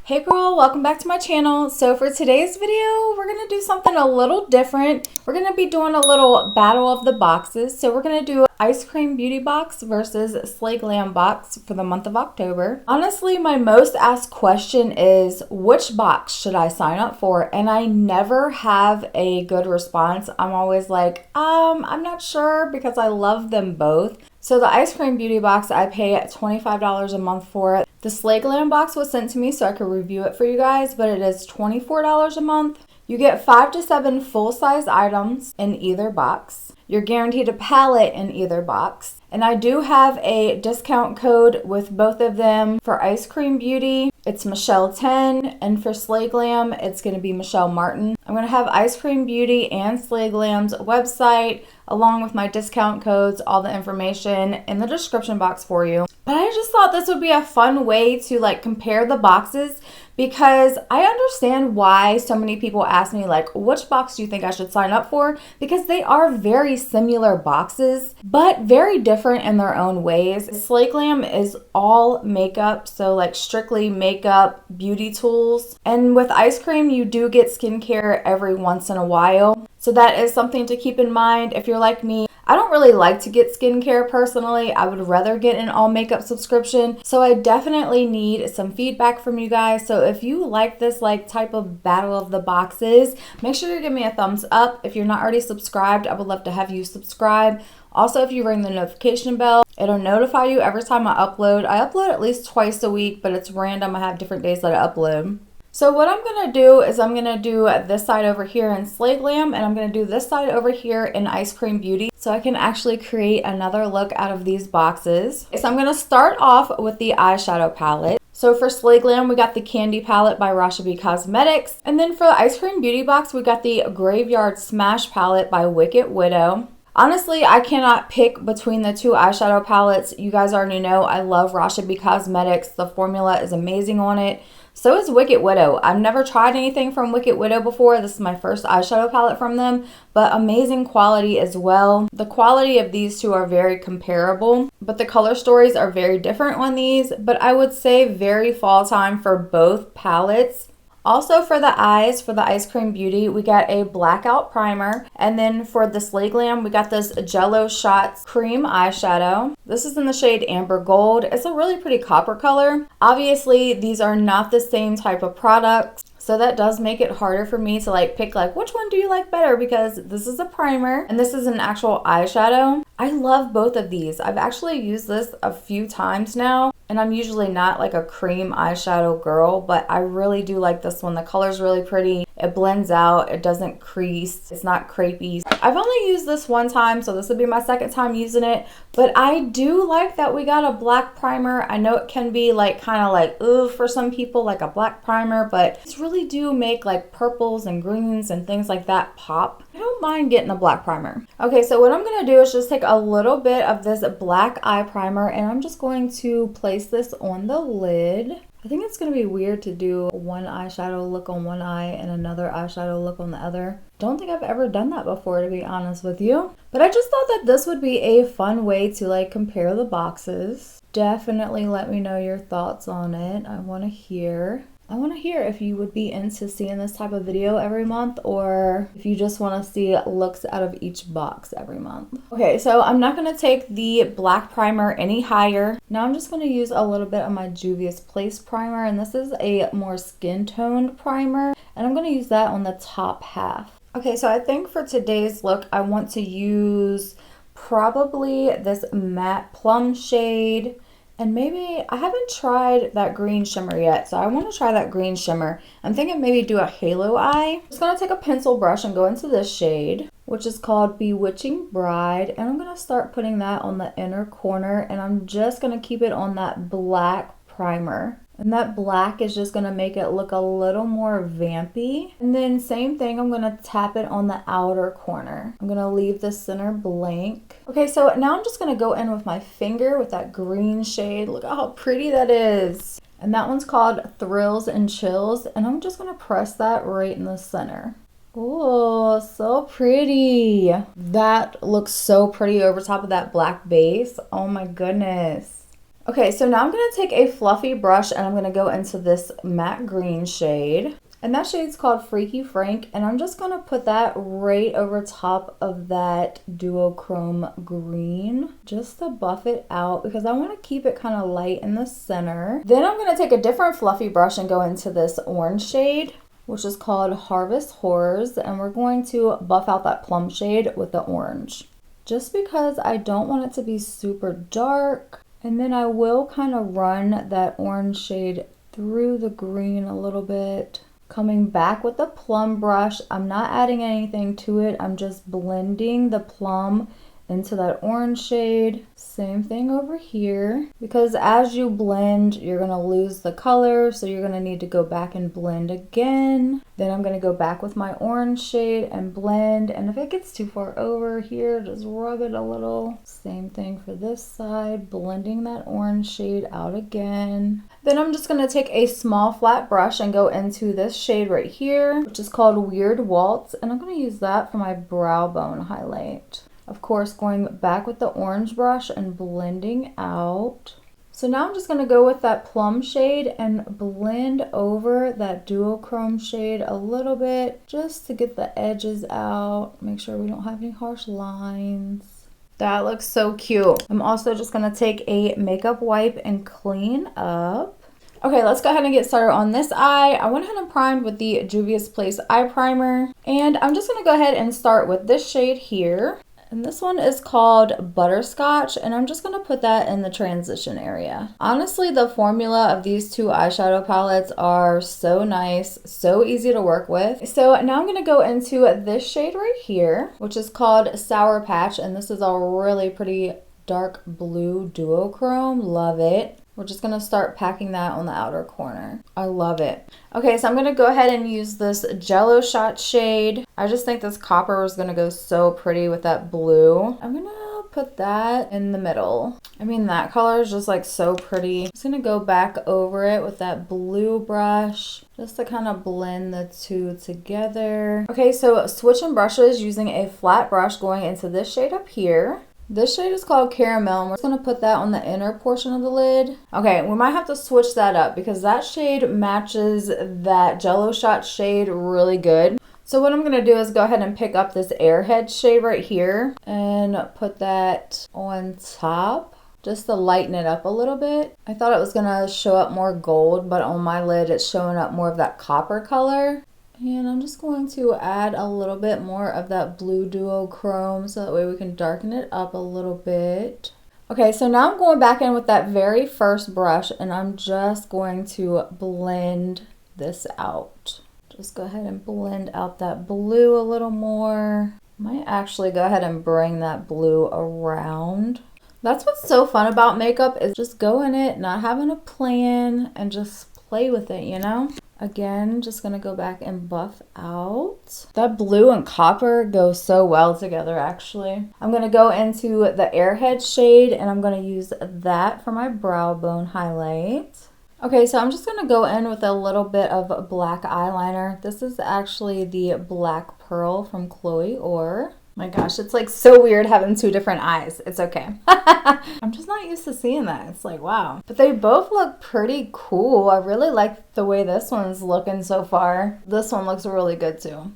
Hey girl, welcome back to my channel. So for today's video, we're going to do something a little different. We're going to be doing a little battle of the boxes. So we're going to do Ice Cream Beauty box versus Slay Glam box for the month of October. Honestly, my most asked question is which box should I sign up for? And I never have a good response. I'm always like, I'm not sure because I love them both. So the Ice Cream Beauty box, I pay $25 a month for it. The Slay Glam box was sent to me so I could review it for you guys, but it is $24 a month. You get 5 to 7 full-size items in either box. You're guaranteed a palette in either box. And I do have a discount code with both of them. For Ice Cream Beauty, it's Michelle10, and for Slay Glam, it's going to be Michelle Martin. I'm going to have Ice Cream Beauty and Slay Glam's website, along with my discount codes, all the information in the description box for you. But I just thought this would be a fun way to compare the boxes, because I understand why so many people ask me which box do you think I should sign up for? Because they are very similar boxes, but very different in their own ways. Slay Glam is all makeup, so strictly makeup, beauty tools. And with Ice Cream, you do get skincare every once in a while. So that is something to keep in mind if you're like me. I don't really like to get skincare personally. I would rather get an all makeup subscription. So I definitely need some feedback from you guys. So if you like this type of battle of the boxes, make sure you give me a thumbs up. If you're not already subscribed, I would love to have you subscribe. Also, if you ring the notification bell, it'll notify you every time I upload. I upload at least twice a week, but it's random. I have different days that I upload. So what I'm going to do is I'm going to do this side over here in Slay Glam, and I'm going to do this side over here in Ice Cream Beauty, so I can actually create another look out of these boxes. So I'm going to start off with the eyeshadow palette. So for Slay Glam, we got the Candy palette by Rasha B Cosmetics. And then for the Ice Cream Beauty box, we got the Graveyard Smash palette by Wicked Widow. Honestly, I cannot pick between the two eyeshadow palettes. You guys already know I love Rasha B Cosmetics. The formula is amazing on it. So is Wicked Widow. I've never tried anything from Wicked Widow before. This is my first eyeshadow palette from them, but amazing quality as well. The quality of these two are very comparable, but the color stories are very different on these, but I would say very fall time for both palettes. Also for the eyes, for the Ice Cream Beauty, we got a blackout primer. And then for the Slay Glam, we got this Jello Shots cream eyeshadow. This is in the shade Amber Gold. It's a really pretty copper color. Obviously, these are not the same type of products, so that does make it harder for me to pick which one do you like better, because this is a primer and this is an actual eyeshadow. I love both of these. I've actually used this a few times now, and I'm usually not a cream eyeshadow girl, but I really do like this one. The color's really pretty. It blends out. It doesn't crease. It's not crepey. I've only used this one time, so this would be my second time using it, but I do like that we got a black primer. I know it can be ooh for some people, a black primer, but these really do make purples and greens and things like that pop. I don't mind getting a black primer. Okay, so what I'm going to do is just take a little bit of this black eye primer, and I'm just going to place this on the lid. I think it's going to be weird to do one eyeshadow look on one eye and another eyeshadow look on the other. Don't think I've ever done that before, to be honest with you. But I just thought that this would be a fun way to compare the boxes. Definitely let me know your thoughts on it. I want to hear if you would be into seeing this type of video every month, or if you just want to see looks out of each box every month. Okay, so I'm not going to take the black primer any higher. Now I'm just going to use a little bit of my Juvia's Place primer, and this is a more skin toned primer, and I'm going to use that on the top half. Okay, so I think for today's look, I want to use probably this matte plum shade. And maybe, I haven't tried that green shimmer yet, so I want to try that green shimmer. I'm thinking maybe do a halo eye. I'm just going to take a pencil brush and go into this shade, which is called Bewitching Bride. And I'm going to start putting that on the inner corner, and I'm just going to keep it on that black primer. And that black is just going to make it look a little more vampy. And then same thing, I'm going to tap it on the outer corner. I'm going to leave the center blank. Okay, so now I'm just going to go in with my finger with that green shade. Look at how pretty that is. And that one's called Thrills and Chills. And I'm just going to press that right in the center. Oh, so pretty. That looks so pretty over top of that black base. Oh my goodness. Okay, so now I'm going to take a fluffy brush and I'm going to go into this matte green shade. And that shade's called Freaky Frank. And I'm just going to put that right over top of that duochrome green just to buff it out because I want to keep it kind of light in the center. Then I'm going to take a different fluffy brush and go into this orange shade, which is called Harvest Horrors. And we're going to buff out that plum shade with the orange. Just because I don't want it to be super dark. And then I will kind of run that orange shade through the green a little bit. Coming back with the plum brush, I'm not adding anything to it. I'm just blending the plum into that orange shade. Same thing over here. Because as you blend, you're going to lose the color. So you're going to need to go back and blend again. Then I'm going to go back with my orange shade and blend. And if it gets too far over here, just rub it a little. Same thing for this side. Blending that orange shade out again. Then I'm just going to take a small flat brush and go into this shade right here, which is called Weird Waltz. And I'm going to use that for my brow bone highlight. Of course, going back with the orange brush and blending out. So now I'm just going to go with that plum shade and blend over that duochrome shade a little bit just to get the edges out. Make sure we don't have any harsh lines. That looks so cute. I'm also just going to take a makeup wipe and clean up. Okay, let's go ahead and get started on this eye. I went ahead and primed with the Juvia's Place eye primer. And I'm just going to go ahead and start with this shade here. And this one is called Butterscotch, and I'm just going to put that in the transition area. Honestly, the formula of these two eyeshadow palettes are so nice, so easy to work with. So now I'm going to go into this shade right here, which is called Sour Patch, and this is a really pretty dark blue duochrome. Love it. We're just going to start packing that on the outer corner. I love it. Okay, so I'm going to go ahead and use this Jello Shot shade. I just think this copper is going to go so pretty with that blue. I'm going to put that in the middle. I mean, that color is just like so pretty. I'm just going to go back over it with that blue brush just to kind of blend the two together. Okay, so switching brushes using a flat brush going into this shade up here. This shade is called Caramel, and we're just going to put that on the inner portion of the lid. Okay, we might have to switch that up because that shade matches that Jello Shot shade really good. So what I'm going to do is go ahead and pick up this Airhead shade right here and put that on top just to lighten it up a little bit. I thought it was going to show up more gold, but on my lid it's showing up more of that copper color. And I'm just going to add a little bit more of that blue duochrome so that way we can darken it up a little bit. Okay, so now I'm going back in with that very first brush and I'm just going to blend this out. Just go ahead and blend out that blue a little more. Might actually go ahead and bring that blue around. That's what's so fun about makeup is just go in it, not having a plan and just play with it, you know? Again, just gonna go back and buff out. That blue and copper go so well together, actually. I'm gonna go into the Airhead shade and I'm gonna use that for my brow bone highlight. Okay, so I'm just gonna go in with a little bit of black eyeliner. This is actually the Black Pearl from Chloe Orr. My gosh, it's like so weird having two different eyes. It's okay. I'm just not used to seeing that. It's like, wow. But they both look pretty cool. I really like the way this one's looking so far. This one looks really good too.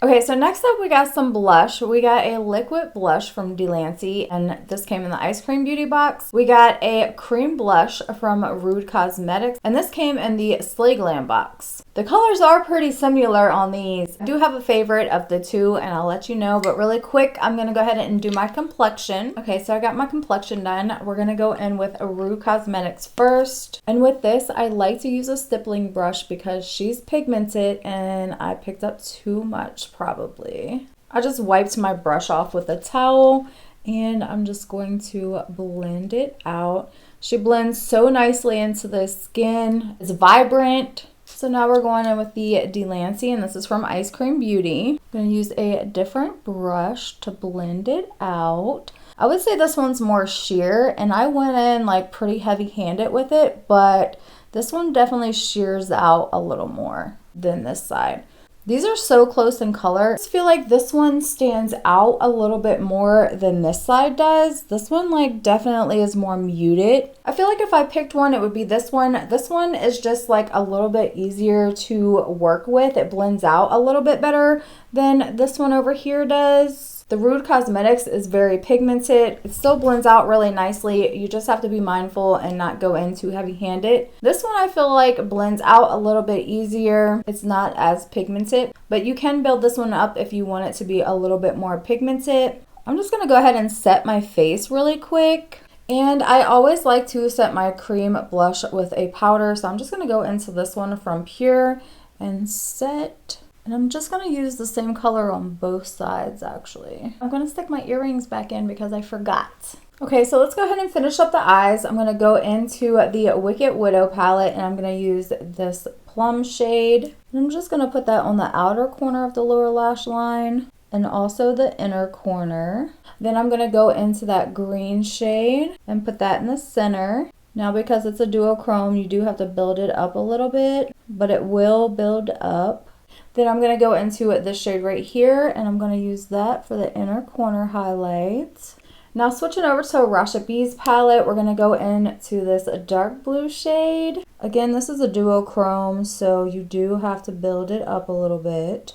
Okay, so next up we got some blush. We got a liquid blush from Delancey, and this came in the Ice Cream Beauty box. We got a cream blush from Rude Cosmetics, and this came in the Slay Glam box. The colors are pretty similar on these. I do have a favorite of the two, and I'll let you know, but really quick, I'm going to go ahead and do my complexion. Okay, so I got my complexion done. We're going to go in with Rude Cosmetics first. And with this, I like to use a stippling brush because she's pigmented, and I picked up too much probably. I just wiped my brush off with a towel, and I'm just going to blend it out. She blends so nicely into the skin. It's vibrant. So now we're going in with the Delancey, and this is from Ice Cream Beauty. I'm going to use a different brush to blend it out. I would say this one's more sheer, and I went in like pretty heavy-handed with it, but this one definitely sheers out a little more than this side. These are so close in color. I just feel like this one stands out a little bit more than this side does. This one like definitely is more muted. I feel like if I picked one, it would be this one. This one is just like a little bit easier to work with. It blends out a little bit better than this one over here does. The Rude Cosmetics is very pigmented. It still blends out really nicely. You just have to be mindful and not go in too heavy-handed. This one I feel like blends out a little bit easier. It's not as pigmented, but you can build this one up if you want it to be a little bit more pigmented. I'm just gonna go ahead and set my face really quick. And I always like to set my cream blush with a powder. So I'm just gonna go into this one from Pure and set. And I'm just going to use the same color on both sides, actually. I'm going to stick my earrings back in because I forgot. Okay, so let's go ahead and finish up the eyes. I'm going to go into the Wicked Widow palette, and I'm going to use this plum shade. And I'm just going to put that on the outer corner of the lower lash line and also the inner corner. Then I'm going to go into that green shade and put that in the center. Now, because it's a duochrome, you do have to build it up a little bit, but it will build up. Then I'm going to go into this shade right here, and I'm going to use that for the inner corner highlight. Now switching over to a Rasha Bees palette, we're going to go into this dark blue shade. Again, this is a duochrome, so you do have to build it up a little bit.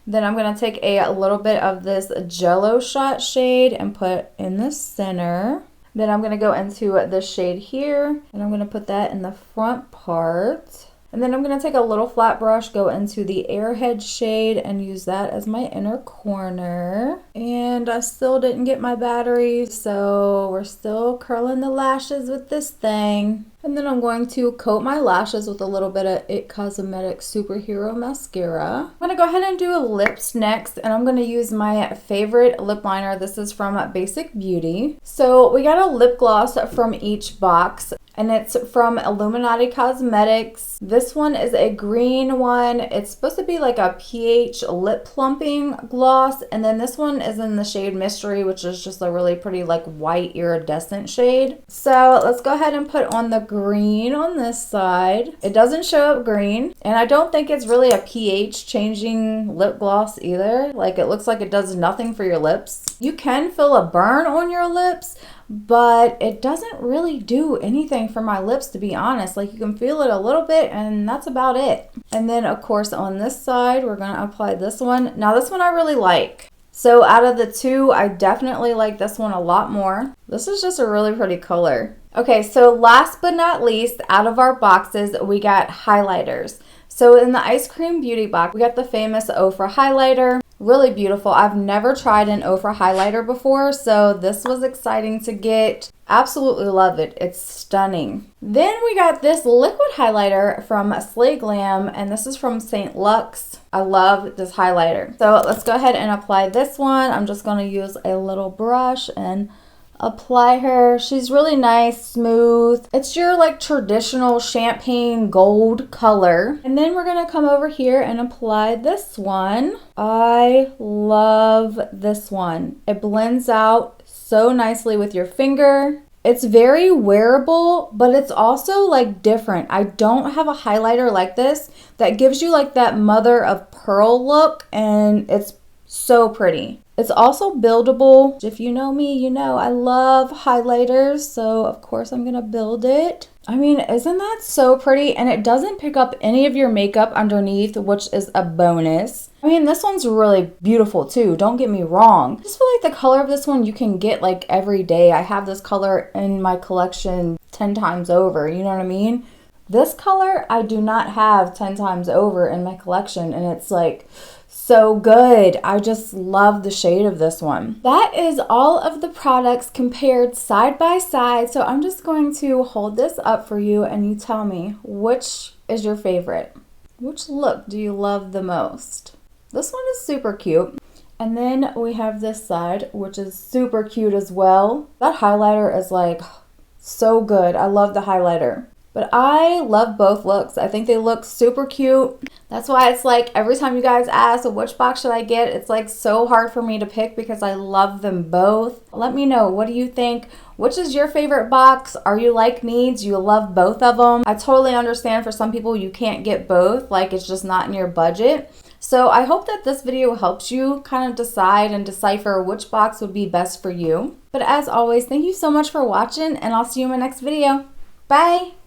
Then I'm going to take a little bit of this Jello Shot shade and put in the center. Then I'm going to go into this shade here, and I'm going to put that in the front part. And then I'm going to take a little flat brush, go into the Airhead shade and use that as my inner corner. And I still didn't get my battery, so we're still curling the lashes with this thing. And then I'm going to coat my lashes with a little bit of IT Cosmetics Superhero Mascara. I'm going to go ahead and do lips next, and I'm going to use my favorite lip liner. This is from Basic Beauty. So we got a lip gloss from each box, and it's from Illuminati Cosmetics. This one is a green one. It's supposed to be like a pH lip plumping gloss, and then this one is in the shade Mystery, which is just a really pretty like white iridescent shade. So let's go ahead and put on the green on this side. It doesn't show up green, and I don't think it's really a pH changing lip gloss either. Like, it looks like it does nothing for your lips. You can feel a burn on your lips, but it doesn't really do anything for my lips, to be honest. Like, you can feel it a little bit, and that's about it. And then of course on this side, we're gonna apply this one. Now this one I really like. So out of the two, I definitely like this one a lot more. This is just a really pretty color. Okay, so last but not least, out of our boxes, we got highlighters. So in the Ice Cream Beauty box, we got the famous Ofra highlighter. Really beautiful. I've never tried an Ofra highlighter before, so this was exciting to get. Absolutely love it. It's stunning. Then we got this liquid highlighter from Slay Glam, and this is from St. Lux. I love this highlighter. So let's go ahead and apply this one. I'm just going to use a little brush and apply her. She's really nice, smooth. It's your like traditional champagne gold color. And then we're gonna come over here and apply this one. I love this one. It blends out so nicely with your finger. It's very wearable, but it's also like different. I don't have a highlighter like this that gives you like that mother of pearl look, and it's so pretty. It's also buildable. If you know me, you know I love highlighters, so of course I'm gonna build it. I mean, isn't that so pretty? And it doesn't pick up any of your makeup underneath, which is a bonus. I mean, this one's really beautiful too, don't get me wrong. I just feel like the color of this one you can get like every day. I have this color in my collection 10 times over, you know what I mean? This color I do not have 10 times over in my collection, and it's like so good. I just love the shade of this one. That is all of the products compared side by side. So I'm just going to hold this up for you and you tell me which is your favorite. Which look do you love the most? This one is super cute. And then we have this side, which is super cute as well. That highlighter is like so good. I love the highlighter. But I love both looks. I think they look super cute. That's why it's like every time you guys ask which box should I get, it's like so hard for me to pick because I love them both. Let me know, what do you think? Which is your favorite box? Are you like me? Do you love both of them? I totally understand for some people you can't get both, like it's just not in your budget. So I hope that this video helps you kind of decide and decipher which box would be best for you. But as always, thank you so much for watching, and I'll see you in my next video. Bye!